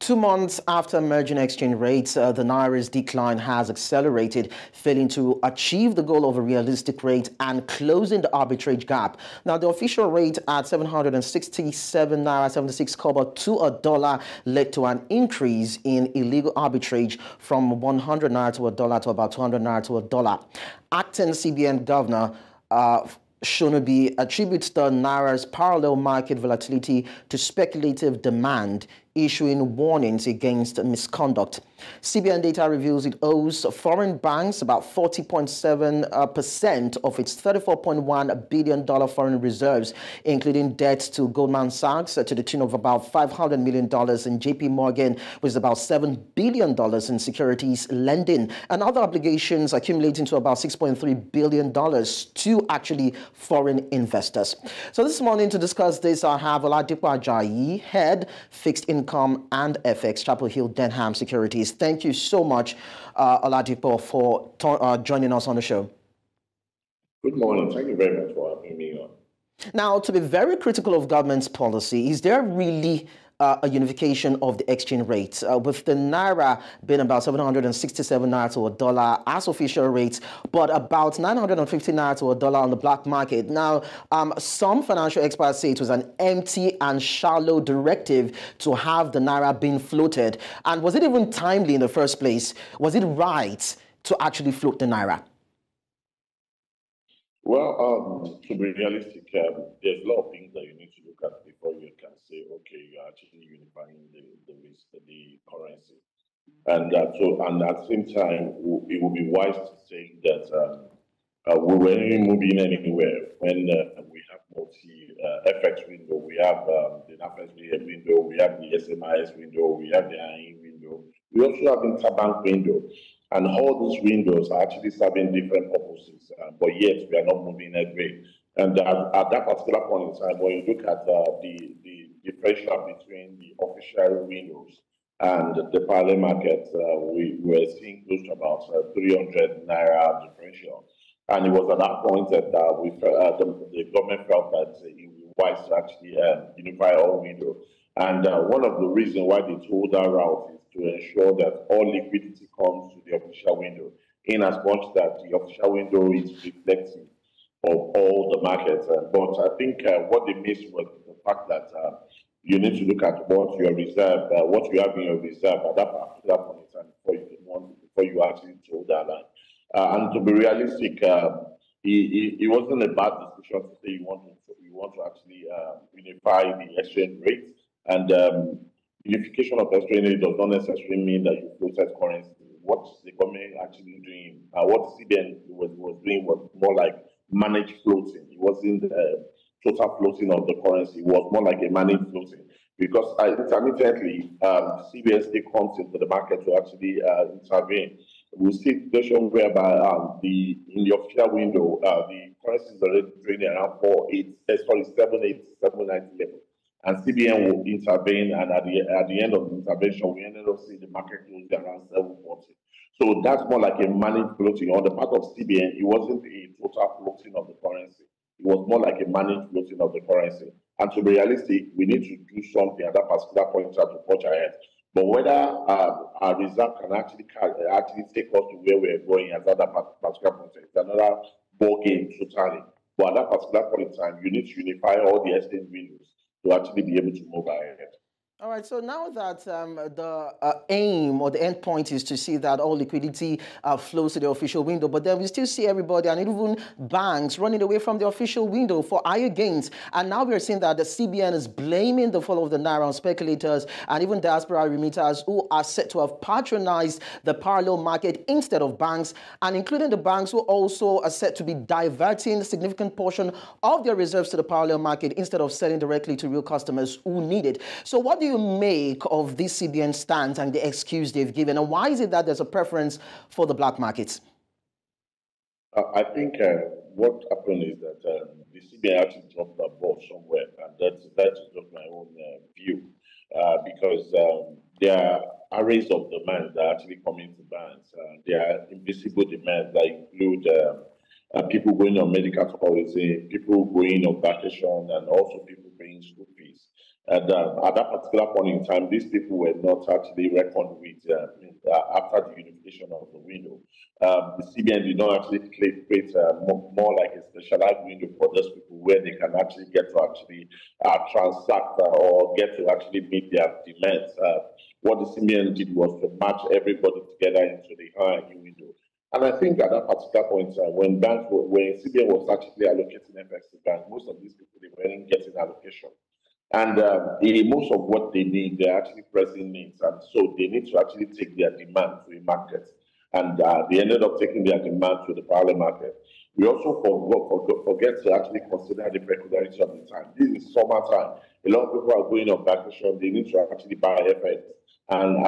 2 months after merging exchange rates, the Naira's decline has accelerated, failing to achieve the goal of a realistic rate and closing the arbitrage gap. Now, the official rate at 767 Naira 76 kobo to a dollar led to an increase in illegal arbitrage from 100 Naira to a dollar to about 200 Naira to a dollar. Acting CBN Governor Shonubi attributes the Naira's parallel market volatility to speculative demand, issuing warnings against misconduct. CBN data reveals it owes foreign banks about 40.7% of its $34.1 billion foreign reserves, including debt to Goldman Sachs to the tune of about $500 million, and JP Morgan, with about $7 billion in securities lending, and other obligations accumulating to about $6.3 billion to actually foreign investors. So this morning, to discuss this, I have Oladipo Ajayi, Head Fixed Income and FX, ChapelHill Denham Securities. Thank you so much, Oladipo, for joining us on the show. Good morning. Thank you very much for having me on. Now, to be very critical of government's policy, is there really a unification of the exchange rate, with the Naira being about 767 Naira to a dollar as official rates, but about 950 Naira to a dollar on the black market? Now, some financial experts say it was an empty and shallow directive to have the Naira being floated. And was it even timely in the first place? Was it right to actually float the Naira? Well, to be realistic, there's a lot of things that you need to look at before you can say, okay, you're actually unifying the currency. And so, and at the same time, it would be wise to say that we weren't moving anywhere when we have multi-FX window, we have the NAFEX window, we have the SMIS window, we have the IE window, we also have the interbank window. And all these windows are actually serving different purposes, but yet we are not moving that way. And at that particular point in time, when you look at the differential between the official windows and the parallel market, we were seeing close to about 300 Naira differential. And it was at that point that the government felt that it would be wise to actually unify all windows. And one of the reasons why they told that route is to ensure that all liquidity comes to the official window, in as much that the official window is reflective of all the markets. But I think what they missed was the fact that you need to look at what your reserve, what you have in your reserve at that particular point in time before you actually told that line. And to be realistic, it wasn't a bad decision to say you want to actually unify the exchange rates. And unification of exchange rate does not necessarily mean that you floated currency. What the government actually doing, what CBN was doing was more like managed floating. It wasn't total floating of the currency. It was more like a managed floating. Because intermittently, CBN still comes into the market to actually intervene. We see a situation whereby in the official window, the currency is already trading around 7.90 level. And CBN will intervene, and at the end of the intervention, we ended up seeing the market close around 740. So that's more like a managed floating. On the part of CBN, it wasn't a total floating of the currency. It was more like a managed floating of the currency. And to be realistic, we need to do something at that particular point to push ahead. But whether our reserve can actually take us to where we're going at that particular point, it's another ball game totally. But at that particular point in time, you need to unify all the exchange windows to actually be able to move ahead. All right, so now that the aim or the end point is to see that all liquidity flows to the official window, but then we still see everybody and even banks running away from the official window for higher gains. And now we're seeing that the CBN is blaming the fall of the Naira on speculators and even diaspora remitters who are said to have patronized the parallel market instead of banks, and including the banks who also are said to be diverting a significant portion of their reserves to the parallel market instead of selling directly to real customers who need it. So what do you make of this CBN stance and the excuse they've given, and why is it that there's a preference for the black markets? I think what happened is that the CBN actually dropped the ball somewhere, and that's just my own view, because there are arrays of demands that are actually coming to banks. There are invisible demands that include people going on medical tourism, people going on vacation, and also people paying school fees. And at that particular point in time, these people were not actually reckoned with after the unification of the window. The CBN did not actually create more like a specialized window for those people where they can actually get to actually transact or get to actually meet their demands. What the CBN did was to match everybody together into the high window. And I think at that particular point, when CBN was actually allocating FX to bank, most of these people, they weren't getting allocation. And most of what they need, they're actually pressing needs. And so they need to actually take their demand to the market. And they ended up taking their demand to the parallel market. We also forget to actually consider the peculiarity of the time. This is summertime. A lot of people are going on vacation. They need to actually buy FX. And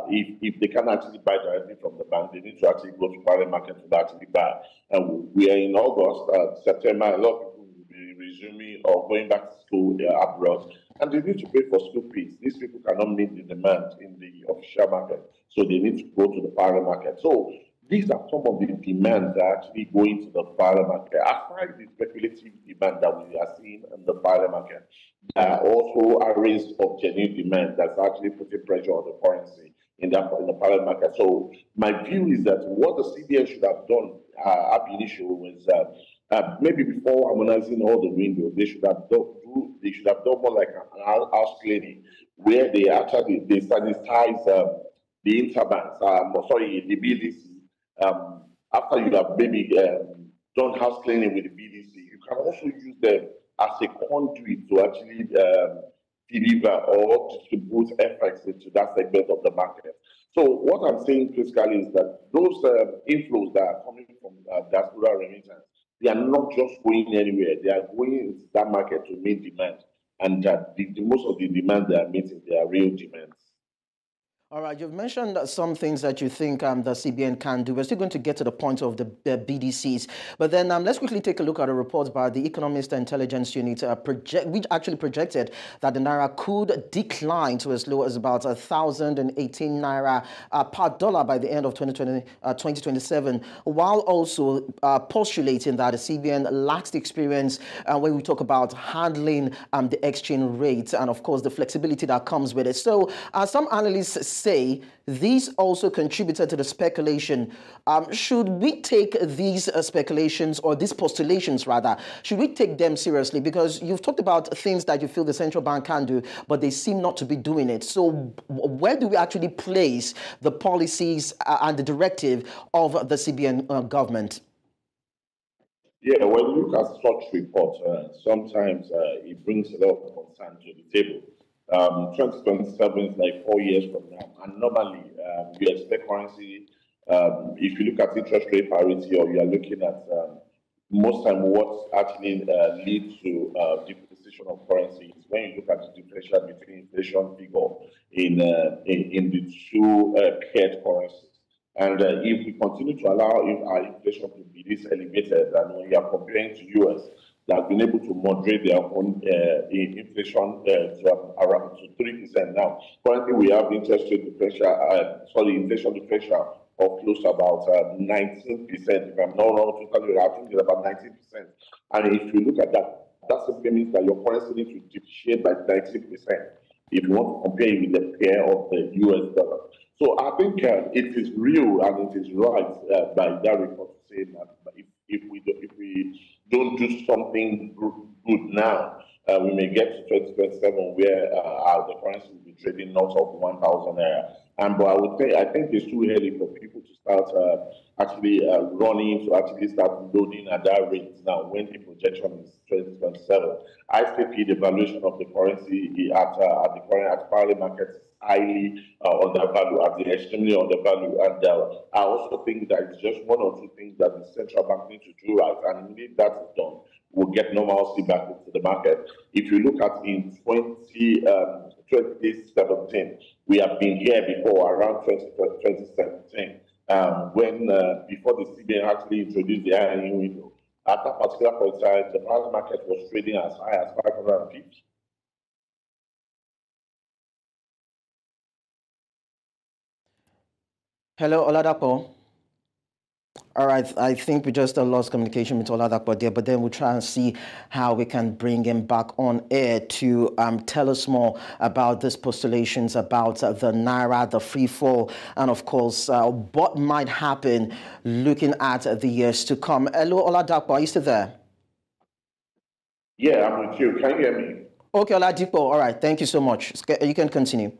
if they can actually buy directly from the bank, they need to actually go to parallel market to actually buy. And we are in August, September. A lot of people will be resuming or going back to school abroad, and they need to pay for school fees. These people cannot meet the demand in the official market, so they need to go to the parallel market. So these are some of the demands that are actually going to the parallel market. Aside the speculative demand that we are seeing in the parallel market, there are also areas of genuine demand that's actually putting pressure on the currency in the parallel market. So my view is that what the CBN should have done ab initio was maybe before harmonizing all the windows, they should have done more like an house cleaning, where they actually sanitize the interbanks, the BDC. After you have maybe done house cleaning with the BDC, you can also use them as a conduit to actually deliver or distribute FX into that segment of the market. So what I'm saying critically is that those inflows that are coming from diaspora remittance, they are not just going anywhere. They are going into that market to meet demand. And most of the demand they are meeting, they are real demands. All right, you've mentioned some things that you think the CBN can do. We're still going to get to the point of the BDCs. But then let's quickly take a look at a report by the Economist Intelligence Unit, which actually projected that the Naira could decline to as low as about 1,018 Naira per dollar by the end of 2027, while also postulating that the CBN lacks the experience when we talk about handling the exchange rate and, of course, the flexibility that comes with it. So some analysts say these also contributed to the speculation. Should we take these speculations, or these postulations rather, should we take them seriously? Because you've talked about things that you feel the central bank can do, but they seem not to be doing it. So where do we actually place the policies and the directive of the CBN government? Yeah, when you look at such reports, sometimes it brings a lot of concern to the table. 2027 is like 4 years from now, and normally we expect currency. If you look at interest rate parity, or you are looking at most time what actually leads to depreciation of currency is when you look at the differential between inflation figure in the two paired currencies. And if we continue to allow our inflation to be this elevated, and when you are comparing to US, that have been able to moderate their own inflation to around 3% now. Currently, we have inflation differential of close to about 19%. If I'm not wrong, totally, I think it's about 19%. And if you look at that, that simply means that your currency needs to depreciate by 19% if you want to compare it with the pair of the US dollar. So I think it is real and it is right by that report saying that if we don't do something good now, we may get to 2027 where the currency will be trading north of 1,000 naira. But I think it's too early for people to start actually running to actually start loading at that rate now when the projection is 2027. I still see the valuation of the currency at parallel markets highly undervalued, at the extremely undervalued. And I also think that it's just one or two things that the central bank needs to do right, and if that is done, we'll get normalcy back into the market. If you look at in 2017, we have been here before, around 2017, when before the CBN actually introduced the Ajayi window. At that particular point in time, the parallel market was trading as high as 500 pips. Hello, Oladipo. All right, I think we just lost communication with Oladipo there, but then we'll try and see how we can bring him back on air to tell us more about these postulations about the Naira, the free fall, and of course, what might happen looking at the years to come. Hello, Oladipo, are you still there? Yeah, I'm with you. Can you hear me? Okay, Oladipo, all right, thank you so much. You can continue.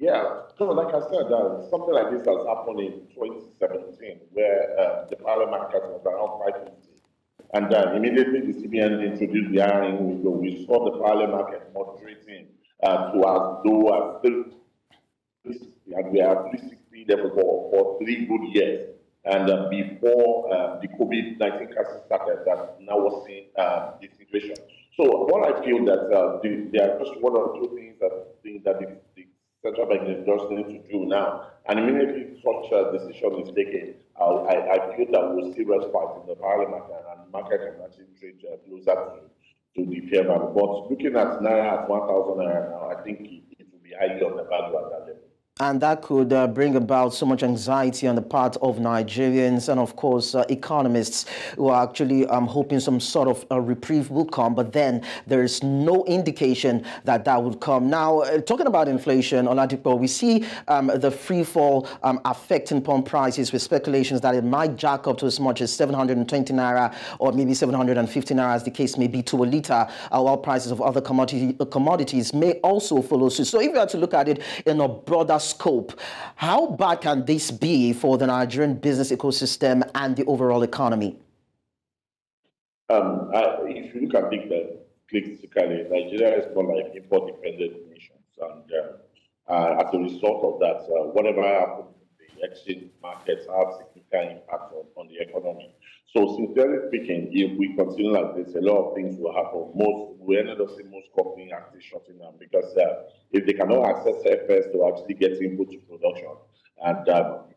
Yeah, so like I said, something like this has happened in 2017, where the parallel market was around 550. And immediately the CBN introduced the hiring window. We saw the parallel market moderating to as low as 360, and we are 360 level for 3 good years. And before the COVID-19 crisis started, that now was seeing the situation. So what I feel that there are just one or two things that the central bank is just need to do now. And immediately such a decision is taken, I feel that we'll see respite in the parallel market, and the market can actually trade closer to the fair value. But looking at Naira at 1,000 Naira now, I think it will be highly undervalued at that level. And that could bring about so much anxiety on the part of Nigerians and, of course, economists who are actually hoping some sort of a reprieve will come. But then there is no indication that that would come. Now, talking about inflation, Oladipo, we see the free fall affecting pump prices with speculations that it might jack up to as much as 720 Naira or maybe 750 Naira, as the case may be, to a litre, while prices of other commodities may also follow suit. So if you had to look at it in a broader scope, how bad can this be for the Nigerian business ecosystem and the overall economy? If you look at it critically, Nigeria is more like import-dependent nations, and as a result of that, whatever happens in the exchange markets have significant impact on the economy. So, sincerely speaking, if we continue like this, a lot of things will happen. We ended up seeing most companies actually shutting down because if they cannot access FS to actually get input to production, and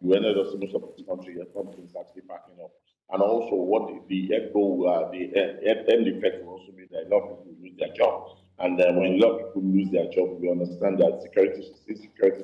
you ended up seeing most of this country, companies actually packing up. And also, what the end goal, the end effect will also be that a lot of people lose their job. And when a lot of people lose their job, we understand that security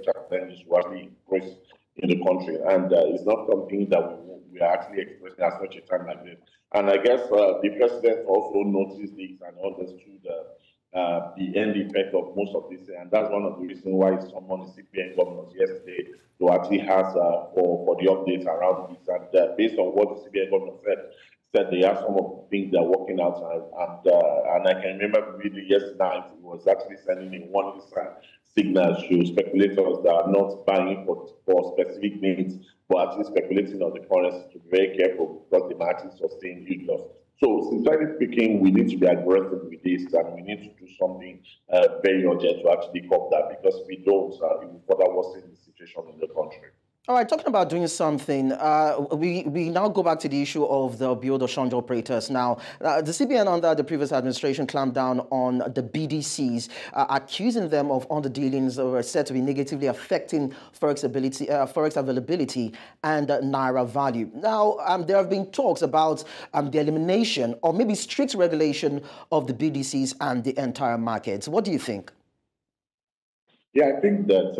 challenges will actually increase in the country. And it's not something that we are actually expressing at such a time like this. And I guess the president also noticed this and understood the end effect of most of this. And that's one of the reasons why he summoned the CBN governors yesterday to actually ask for the updates around this. And based on what the CBN governor said they have some of the things they're working out. And I can remember really yesterday night, it was actually sending a warning signals to speculators that are not buying for specific needs, but actually speculating on the currency, to be very careful because they might actually sustain huge loss. So, sincerely speaking, we need to be aggressive with this, and we need to do something very urgent to actually curb that, because if we don't, it will further worsen the situation in the country. All right, talking about doing something, we now go back to the issue of the build or shunt operators. Now, the CBN under the previous administration clamped down on the BDCs, accusing them of underdealings that were said to be negatively affecting forex availability and Naira value. Now, there have been talks about the elimination or maybe strict regulation of the BDCs and the entire market. What do you think? Yeah, I think that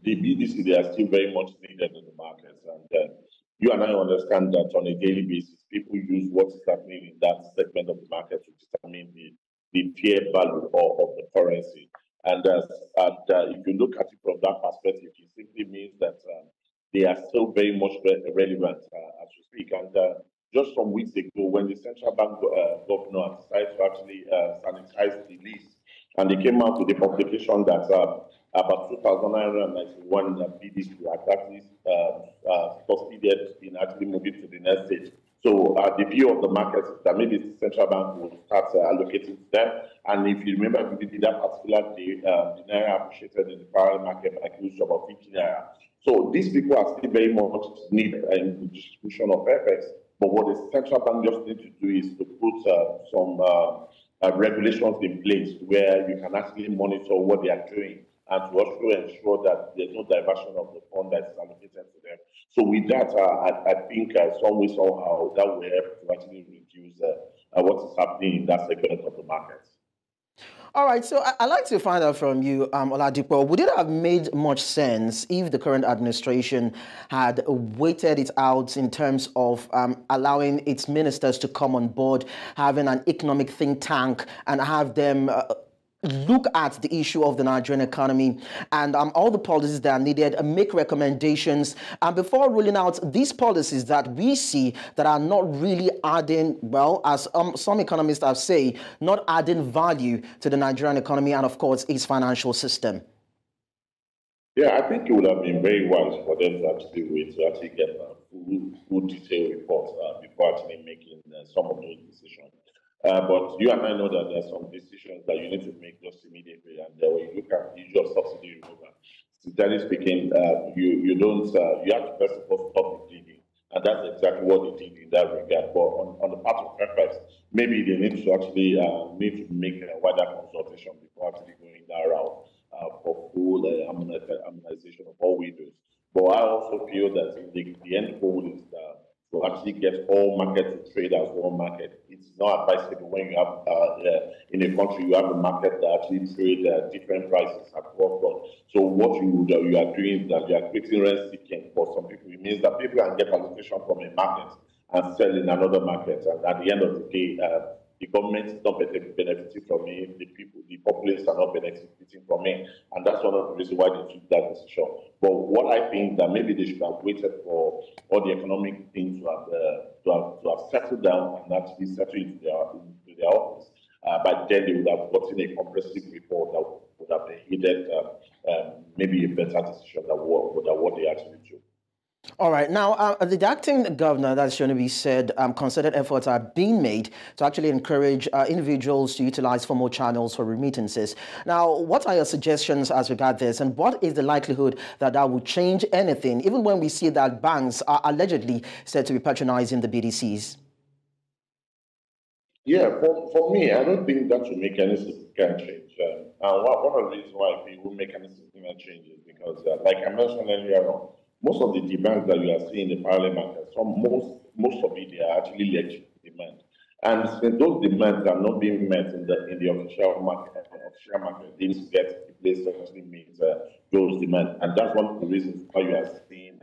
the BDC, they are still very much needed in the markets. And you and I understand that on a daily basis, people use what is happening in that segment of the market to determine the fair value of the currency. And if you look at it from that perspective, it simply means that they are still very much relevant as we speak. And just some weeks ago, when the central bank governor decided to actually sanitize the list, and they came out with a publication that about 2,991 BDs were actually succeeded in actually moving to the next stage. So the view of the market is that maybe the central bank will start allocating to them. And if you remember, that particular day, the Naira appreciated in the parallel market by close to about 50 Naira. So these people are still very much needed in the distribution of FX. But what the central bank just needs to do is to put some regulations in place where you can actually monitor what they are doing, and to also ensure that there's no diversion of the fund that's allocated to them. So with that, I think some way, somehow, that will help to actually reduce what is happening in that segment of the market. All right, so I'd like to find out from you, Oladipo, would it have made much sense if the current administration had waited it out in terms of allowing its ministers to come on board, having an economic think tank, and have them look at the issue of the Nigerian economy and all the policies that are needed, make recommendations, and before rolling out these policies that we see that are not really adding, well, as some economists have said, not adding value to the Nigerian economy and, of course, its financial system? Yeah, I think it would have been very wise for them to actually wait to actually get a full detailed report before actually making some of those decisions. But you and I know that there are some decisions that you need to make just immediately, and when you look at the issue of subsidy removal, sincerely speaking, you don't you have to first of all stop the digging, and that's exactly what they did in that regard. But on the part of FX, maybe they need to actually make a wider consultation before actually going that route for full harmonization of all windows. But I also feel that the end goal is that to actually get all market to trade as one market. It's not advisable when you have, in a country, you have a market that actually trade different prices across board. So what you are doing is that you are creating rent seeking for some people. It means that people can get allocation from a market and sell in another market. And at the end of the day, the government is not benefiting from it, the people, the populace are not benefiting from it. And that's one of the reasons why they took that decision. But what I think that maybe they should have waited for all the economic things to have settled down and actually settled into their office. By then they would have gotten a comprehensive report that would have aided maybe a better decision than what they actually took. All right. Now, the acting governor, that's Shonubi, said concerted efforts are being made to actually encourage individuals to utilize formal channels for remittances. Now, what are your suggestions as regard this, and what is the likelihood that that will change anything, even when we see that banks are allegedly said to be patronizing the BDCs? Yeah, for me, I don't think that will make any significant change. And one of the reasons why it will make any significant change is because, like I mentioned earlier on, most of the demands that you are seeing in the parallel market, most of it, they are actually legit demand. And since those demands are not being met in the official market, things get the place to actually meet those demands. And that's one of the reasons why you are seeing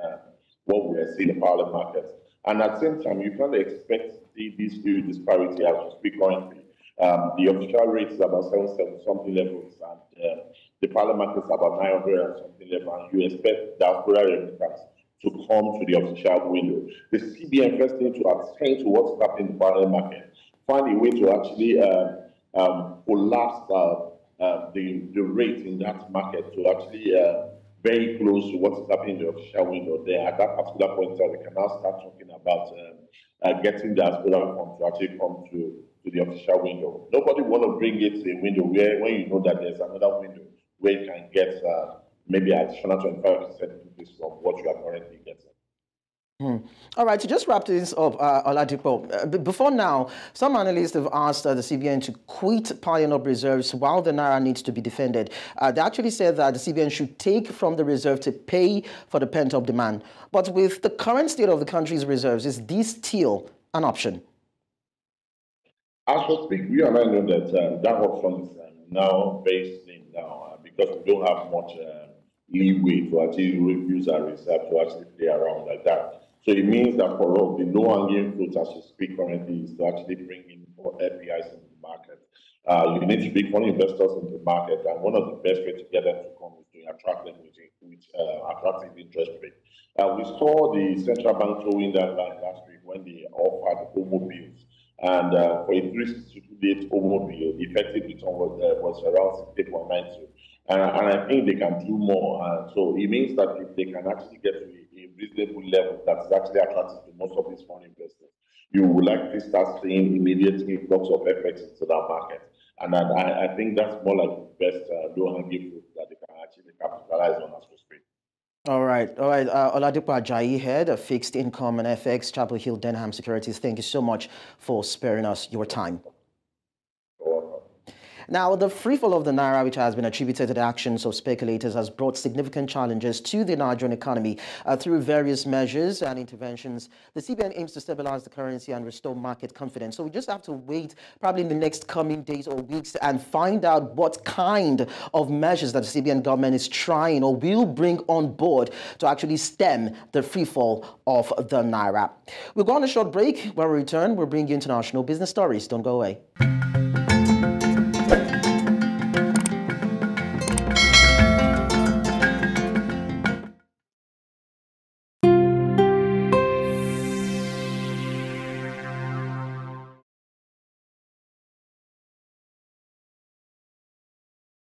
what we are seeing in the parallel markets. And at the same time, you can't expect to see this huge disparity as we speak currently. The official rate is about 770 something levels, and the parliament market is about 900 and something level, and you expect diaspora remittance to come to the official window. The CBN first need to attend to what's happening in the parallel market, find a way to actually collapse the rate in that market to actually very close to what is happening in the official window. There at that particular point, we can now start talking about getting the diaspora fund to actually come to the official window. Nobody want to bring it to a window where when you know that there's another window where you can get maybe additional 25% increase from what you are currently getting. All right, to just wrap this up, Oladipo, before now, some analysts have asked the CBN to quit piling up reserves while the Naira needs to be defended. They actually said that the CBN should take from the reserve to pay for the pent-up demand. But with the current state of the country's reserves, is this still an option? As we speak, we and I know that that option is now very slim now because we don't have much leeway to actually use our reserve to actually play around like that. So it means that for us, the low-hanging fruit as we speak currently is to actually bring in more FPIs into the market. You need to bring foreign investors into the market, and one of the best ways to get them to come is to attract them with attractive interest rate. We saw the central bank towing that line last week when they offered automobiles. And for a 362-day automobile, the effective return was around 60.92. And I think they can do more. So it means that if they can actually get to a reasonable level that's actually attractive to most of these foreign investors, you will likely start seeing immediate influx of FX into that market. And I think that's more like the best low-hanging fruit that they can actually capitalize on as we speak. All right. Oladipo Ajayi, head of fixed income and FX, ChapelHill, Denham Securities. Thank you so much for sparing us your time. Now, the freefall of the Naira, which has been attributed to the actions of speculators, has brought significant challenges to the Nigerian economy through various measures and interventions. The CBN aims to stabilize the currency and restore market confidence. So we just have to wait probably in the next coming days or weeks and find out what kind of measures that the CBN government is trying or will bring on board to actually stem the freefall of the Naira. We'll go on a short break. When we return, we'll bring you international business stories. Don't go away.